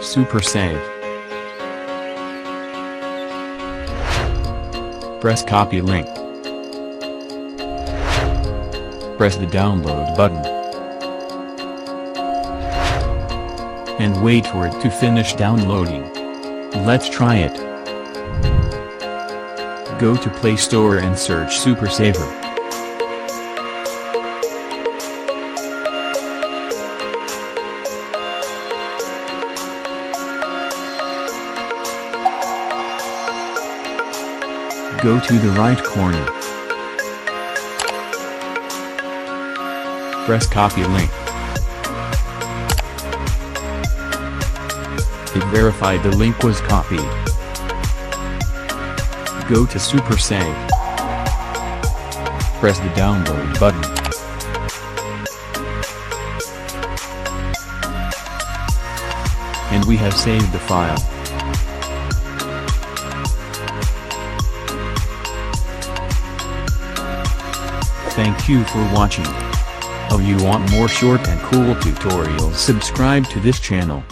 Super Save. Press copy link. Press the download button. And wait for it to finish downloading. Let's try it. Go to Play Store and search Super Saver. Go to the right corner. Press copy link. It verified the link was copied. Go to Super Save. Press the download button. And we have saved the file. Thank you for watching. If you want more short and cool tutorials, subscribe to this channel.